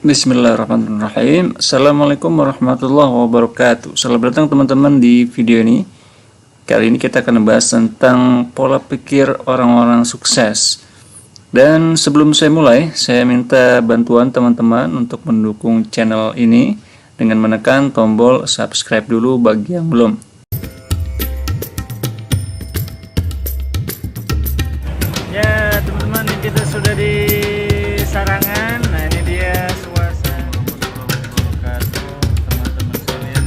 Bismillahirrahmanirrahim. Assalamualaikum warahmatullahi wabarakatuh. Selamat datang teman-teman di video ini. Kali ini kita akan membahas tentang pola pikir orang-orang sukses. Dan sebelum saya mulai, saya minta bantuan teman-teman untuk mendukung channel ini dengan menekan tombol subscribe dulu bagi yang belum. Ya teman-teman, kita sudah di Sarangan. Nah ini dia suasana. Teman-teman sekalian.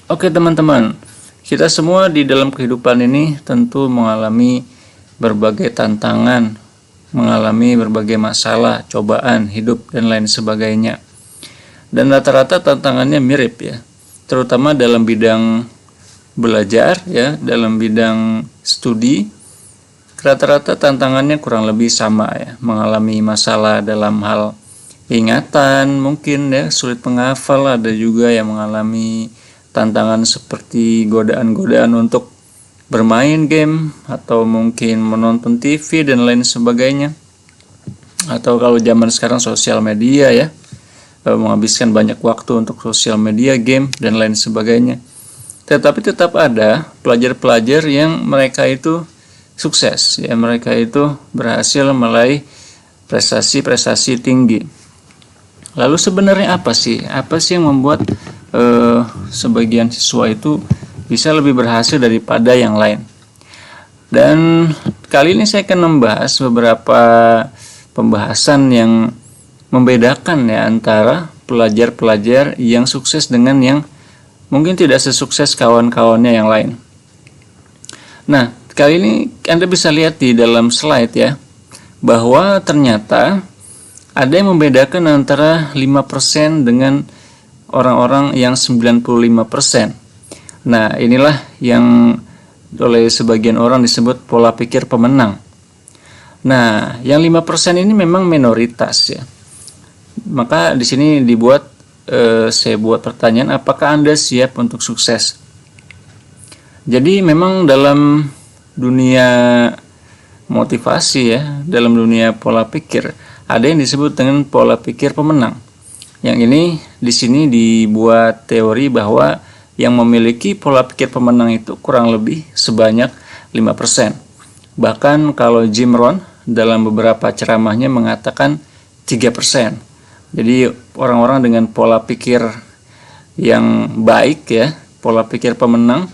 Oke teman-teman, kita semua di dalam kehidupan ini tentu mengalami berbagai tantangan, mengalami berbagai masalah, cobaan hidup dan lain sebagainya. Dan rata-rata tantangannya mirip ya, terutama dalam bidang belajar ya, dalam bidang studi. Rata-rata tantangannya kurang lebih sama ya, mengalami masalah dalam hal ingatan, mungkin ya sulit menghafal, ada juga yang mengalami tantangan seperti godaan-godaan untuk bermain game atau mungkin menonton TV dan lain sebagainya, atau kalau zaman sekarang sosial media ya, menghabiskan banyak waktu untuk sosial media, game dan lain sebagainya. Tetapi tetap ada pelajar-pelajar yang mereka itu sukses ya, mereka itu berhasil meraih prestasi-prestasi tinggi. Lalu sebenarnya apa sih yang membuat sebagian siswa itu bisa lebih berhasil daripada yang lain? Dan kali ini saya akan membahas beberapa pembahasan yang membedakan ya antara pelajar-pelajar yang sukses dengan yang mungkin tidak sesukses kawan-kawannya yang lain. Nah, kali ini Anda bisa lihat di dalam slide ya, bahwa ternyata ada yang membedakan antara 5% dengan orang-orang yang 95%. Nah, inilah yang oleh sebagian orang disebut pola pikir pemenang. Nah, yang 5% ini memang minoritas ya. Maka di sini saya buat pertanyaan, apakah Anda siap untuk sukses? Jadi memang dalam dunia motivasi ya, dalam dunia pola pikir, ada yang disebut dengan pola pikir pemenang. Yang ini di sini dibuat teori bahwa yang memiliki pola pikir pemenang itu kurang lebih sebanyak 5%. Bahkan kalau Jim Rohn dalam beberapa ceramahnya mengatakan 3%. Jadi orang-orang dengan pola pikir yang baik ya, pola pikir pemenang,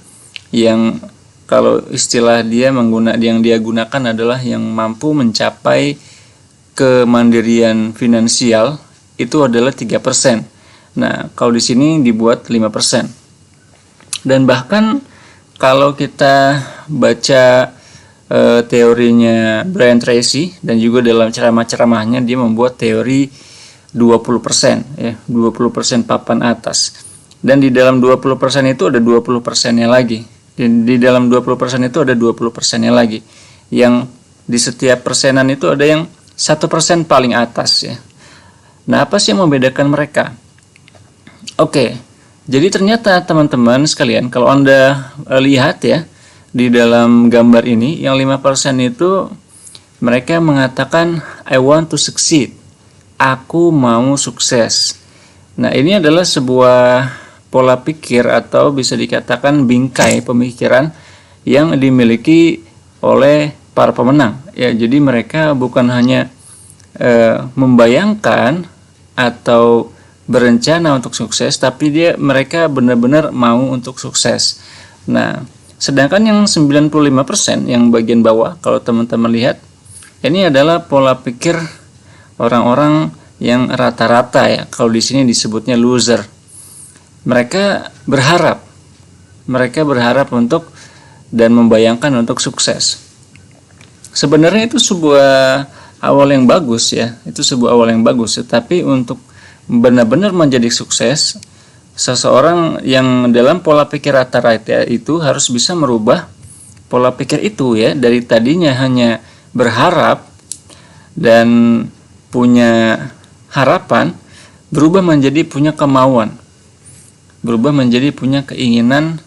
yang kalau istilah yang dia gunakan adalah yang mampu mencapai kemandirian finansial, itu adalah 3%. Nah, kalau di sini dibuat 5%. Dan bahkan kalau kita baca teorinya Brian Tracy, dan juga dalam ceramah-ceramahnya dia membuat teori 20% ya, 20% papan atas. Dan di dalam 20% itu ada 20%-nya lagi. Dan di dalam 20% itu ada 20%-nya lagi. Yang di setiap persenan itu ada yang 1% paling atas ya. Nah, apa sih yang membedakan mereka? Oke, jadi ternyata teman-teman sekalian, kalau Anda lihat ya, di dalam gambar ini, yang 5% itu mereka mengatakan I want to succeed. Aku mau sukses. Nah, ini adalah sebuah pola pikir atau bisa dikatakan bingkai pemikiran yang dimiliki oleh para pemenang. Ya, jadi mereka bukan hanya membayangkan atau berencana untuk sukses, tapi mereka benar-benar mau untuk sukses. Nah, sedangkan yang 95% yang bagian bawah, kalau teman-teman lihat, ini adalah pola pikir orang-orang yang rata-rata ya. Kalau di sini disebutnya loser. Mereka berharap untuk dan membayangkan untuk sukses. Sebenarnya itu sebuah awal yang bagus ya. Itu sebuah awal yang bagus, tetapi untuk benar-benar menjadi sukses, seseorang yang dalam pola pikir rata-rata itu harus bisa merubah pola pikir itu ya, dari tadinya hanya berharap dan punya harapan berubah menjadi punya kemauan, berubah menjadi punya keinginan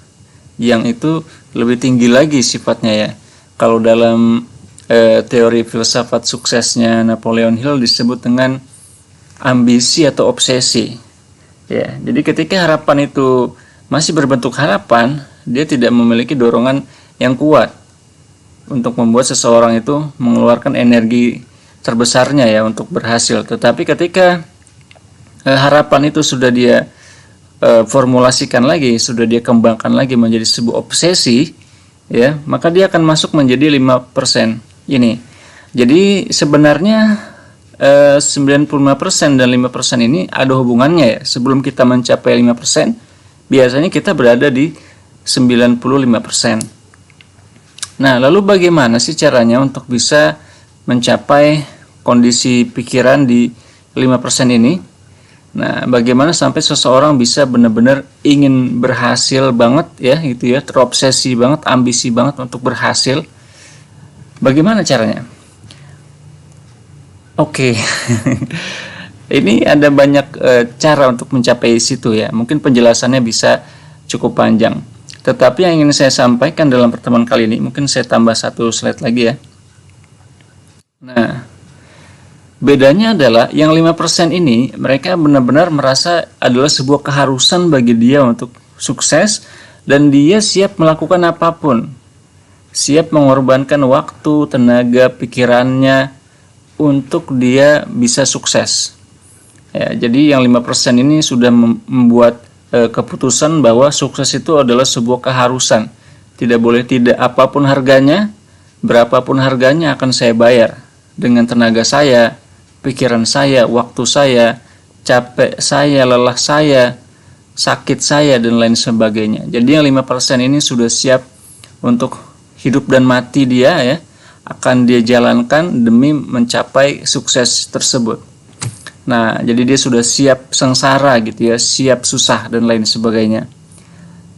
yang itu lebih tinggi lagi sifatnya ya. Kalau dalam teori filsafat suksesnya Napoleon Hill disebut dengan ambisi atau obsesi. Ya, jadi ketika harapan itu masih berbentuk harapan, dia tidak memiliki dorongan yang kuat untuk membuat seseorang itu mengeluarkan energi terbesarnya ya untuk berhasil. Tetapi ketika harapan itu sudah dia formulasikan lagi, sudah dia kembangkan lagi menjadi sebuah obsesi, ya, maka dia akan masuk menjadi 5% ini. Jadi sebenarnya 95% dan 5% ini ada hubungannya ya. Sebelum kita mencapai 5%, biasanya kita berada di 95%. Nah, lalu bagaimana sih caranya untuk bisa mencapai kondisi pikiran di 5% ini? Nah, bagaimana sampai seseorang bisa benar-benar ingin berhasil banget ya, gitu ya, terobsesi banget, ambisi banget untuk berhasil. Bagaimana caranya? Oke. Ini ada banyak cara untuk mencapai situ ya. Mungkin penjelasannya bisa cukup panjang. Tetapi yang ingin saya sampaikan dalam pertemuan kali ini, mungkin saya tambah satu slide lagi ya. Nah, bedanya adalah yang 5% ini mereka benar-benar merasa adalah sebuah keharusan bagi dia untuk sukses dan dia siap melakukan apapun. Siap mengorbankan waktu, tenaga, pikirannya untuk dia bisa sukses. Ya, jadi yang 5% ini sudah membuat keputusan bahwa sukses itu adalah sebuah keharusan. Tidak boleh tidak, apapun harganya, berapapun harganya akan saya bayar. Dengan tenaga saya, pikiran saya, waktu saya, capek saya, lelah saya, sakit saya, dan lain sebagainya. Jadi yang 5% ini sudah siap untuk hidup dan mati dia ya, akan dia jalankan demi mencapai sukses tersebut. Nah, jadi dia sudah siap sengsara gitu ya, siap susah dan lain sebagainya.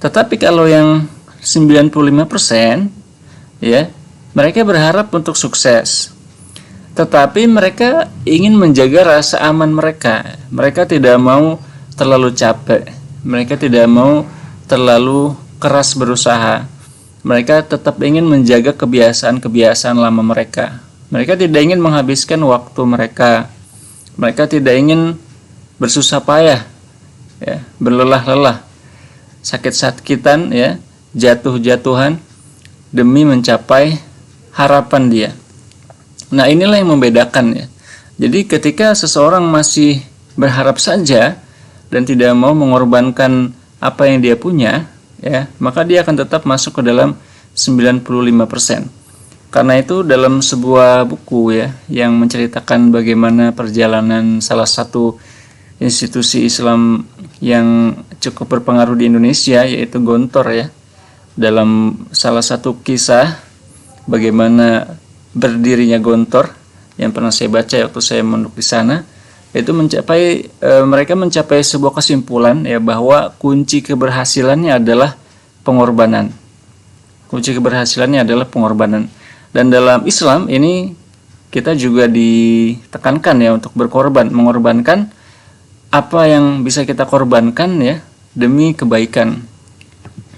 Tetapi kalau yang 95% ya, mereka berharap untuk sukses. Tetapi mereka ingin menjaga rasa aman mereka. Mereka tidak mau terlalu capek. Mereka tidak mau terlalu keras berusaha. Mereka tetap ingin menjaga kebiasaan-kebiasaan lama mereka. Mereka tidak ingin menghabiskan waktu mereka. Mereka tidak ingin bersusah payah, ya, berlelah-lelah, sakit-sakitan, ya, jatuh-jatuhan demi mencapai harapan dia. Nah, inilah yang membedakan ya. Jadi ketika seseorang masih berharap saja dan tidak mau mengorbankan apa yang dia punya, ya, maka dia akan tetap masuk ke dalam 95%. Karena itu dalam sebuah buku ya yang menceritakan bagaimana perjalanan salah satu institusi Islam yang cukup berpengaruh di Indonesia yaitu Gontor ya. Dalam salah satu kisah bagaimana berdirinya Gontor yang pernah saya baca waktu saya mondok di sana, itu mereka mencapai sebuah kesimpulan ya bahwa kunci keberhasilannya adalah pengorbanan. Kunci keberhasilannya adalah pengorbanan. Dan dalam Islam ini kita juga ditekankan ya untuk berkorban, mengorbankan apa yang bisa kita korbankan ya demi kebaikan.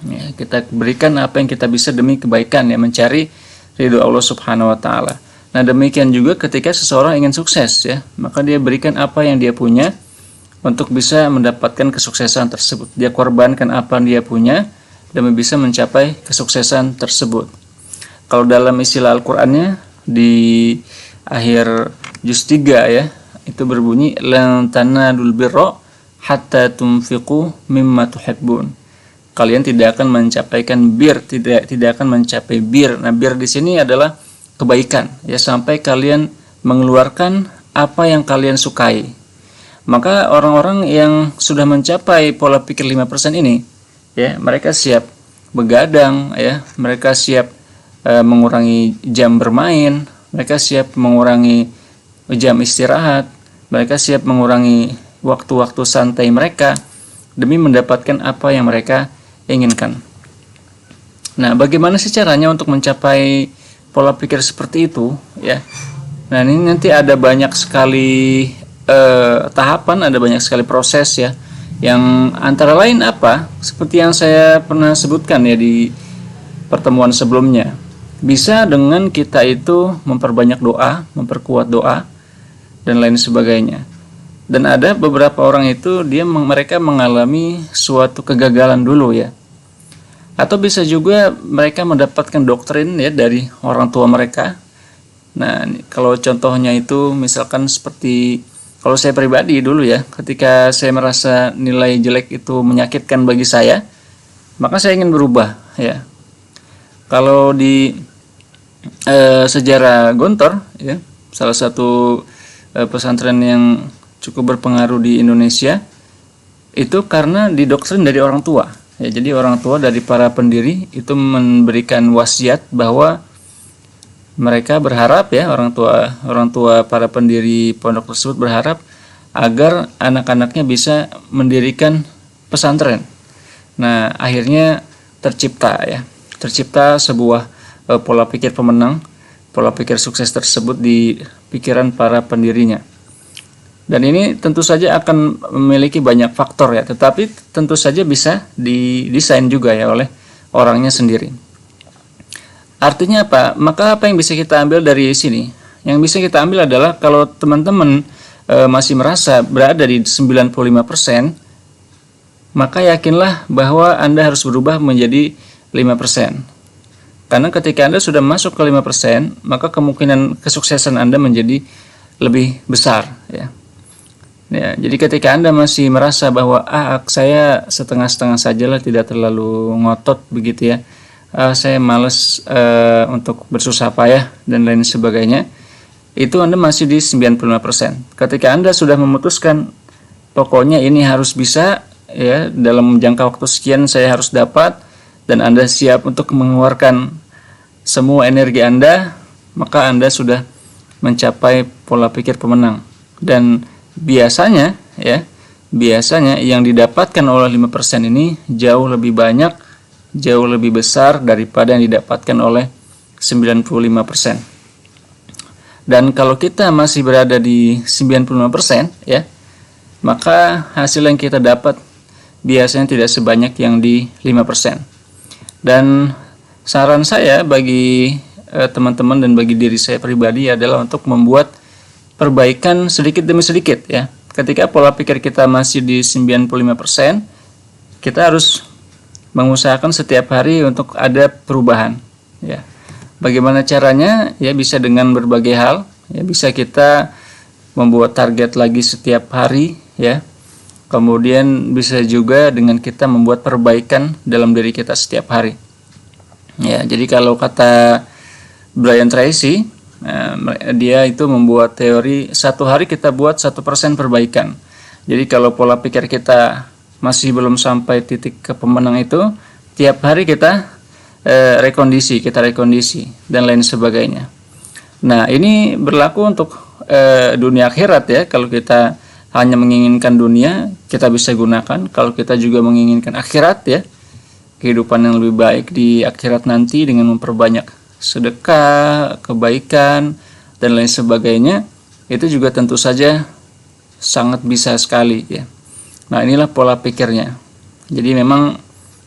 Ya, kita berikan apa yang kita bisa demi kebaikan ya, mencari ridho Allah Subhanahu wa taala. Nah, demikian juga ketika seseorang ingin sukses ya, maka dia berikan apa yang dia punya untuk bisa mendapatkan kesuksesan tersebut. Dia korbankan apa yang dia punya demi bisa mencapai kesuksesan tersebut. Kalau dalam istilah Al-Qur'annya di akhir juz 3 ya, itu berbunyi lan tanadul birra hatta tunfiqu mimma tuhibbun. Kalian tidak akan mencapaikan bir, tidak akan mencapai bir. Nah, bir di sini adalah kebaikan ya, sampai kalian mengeluarkan apa yang kalian sukai. Maka orang-orang yang sudah mencapai pola pikir 5% ini ya, mereka siap begadang ya, mereka siap mengurangi jam bermain, mereka siap mengurangi jam istirahat, mereka siap mengurangi waktu-waktu santai mereka demi mendapatkan apa yang mereka inginkan. Nah, bagaimana sih caranya untuk mencapai pola pikir seperti itu ya? Nah, ini nanti ada banyak sekali tahapan, ada banyak sekali proses ya. Yang antara lain apa? Seperti yang saya pernah sebutkan ya di pertemuan sebelumnya. Bisa dengan kita itu memperbanyak doa, memperkuat doa dan lain sebagainya. Dan ada beberapa orang itu mereka mengalami suatu kegagalan dulu ya. Atau bisa juga mereka mendapatkan doktrin ya dari orang tua mereka. Nah, kalau contohnya itu misalkan seperti kalau saya pribadi dulu ya, ketika saya merasa nilai jelek itu menyakitkan bagi saya, maka saya ingin berubah ya. Kalau di sejarah Gontor ya, salah satu pesantren yang cukup berpengaruh di Indonesia, itu karena didoktrin dari orang tua ya. Jadi orang tua dari para pendiri itu memberikan wasiat bahwa mereka berharap ya, orang tua para pendiri pondok tersebut berharap agar anak-anaknya bisa mendirikan pesantren. Nah, akhirnya tercipta sebuah pola pikir pemenang, pola pikir sukses tersebut di pikiran para pendirinya. Dan ini tentu saja akan memiliki banyak faktor ya, tetapi tentu saja bisa didesain juga ya oleh orangnya sendiri. Artinya apa? Maka apa yang bisa kita ambil dari sini? Yang bisa kita ambil adalah kalau teman-teman masih merasa berada di 95%, maka yakinlah bahwa Anda harus berubah menjadi 5%. Karena ketika Anda sudah masuk ke 5%, maka kemungkinan kesuksesan Anda menjadi lebih besar ya. Ya, jadi ketika Anda masih merasa bahwa saya setengah-setengah sajalah, tidak terlalu ngotot begitu ya. Saya malas untuk bersusah payah dan lain sebagainya, itu Anda masih di 95%. Ketika Anda sudah memutuskan pokoknya ini harus bisa ya, dalam jangka waktu sekian saya harus dapat, dan Anda siap untuk mengeluarkan semua energi Anda, maka Anda sudah mencapai pola pikir pemenang. Dan biasanya yang didapatkan oleh 5% ini jauh lebih banyak, jauh lebih besar daripada yang didapatkan oleh 95%. Dan kalau kita masih berada di 95% ya, maka hasil yang kita dapat biasanya tidak sebanyak yang di 5%. Dan saran saya bagi teman-teman dan bagi diri saya pribadi adalah untuk membuat perbaikan sedikit demi sedikit ya. Ketika pola pikir kita masih di 95%, kita harus mengusahakan setiap hari untuk ada perubahan ya. Bagaimana caranya? Ya bisa dengan berbagai hal ya, bisa kita membuat target lagi setiap hari ya. Kemudian bisa juga dengan kita membuat perbaikan dalam diri kita setiap hari ya. Jadi kalau kata Brian Tracy, dia itu membuat teori 1 hari kita buat 1% perbaikan. Jadi kalau pola pikir kita masih belum sampai titik ke pemenang itu, tiap hari kita rekondisi dan lain sebagainya. Nah, ini berlaku untuk dunia akhirat ya. Kalau kita hanya menginginkan dunia, kita bisa gunakan. Kalau kita juga menginginkan akhirat ya, kehidupan yang lebih baik di akhirat nanti dengan memperbanyak sedekah, kebaikan dan lain sebagainya, itu juga tentu saja sangat bisa sekali ya. Nah, inilah pola pikirnya. Jadi memang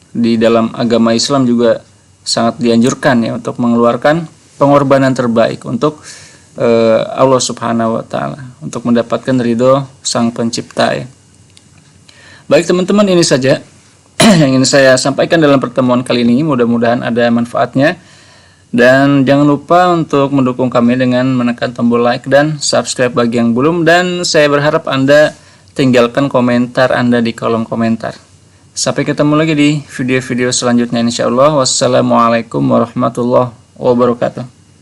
di dalam agama Islam juga sangat dianjurkan ya untuk mengeluarkan pengorbanan terbaik untuk Allah Subhanahu wa taala, untuk mendapatkan ridho Sang Pencipta ya. Baik teman-teman, ini saja yang ingin saya sampaikan dalam pertemuan kali ini. Mudah-mudahan ada manfaatnya. Dan jangan lupa untuk mendukung kami dengan menekan tombol like dan subscribe bagi yang belum. Dan saya berharap Anda tinggalkan komentar Anda di kolom komentar. Sampai ketemu lagi di video-video selanjutnya insyaallah. Wassalamualaikum warahmatullahi wabarakatuh.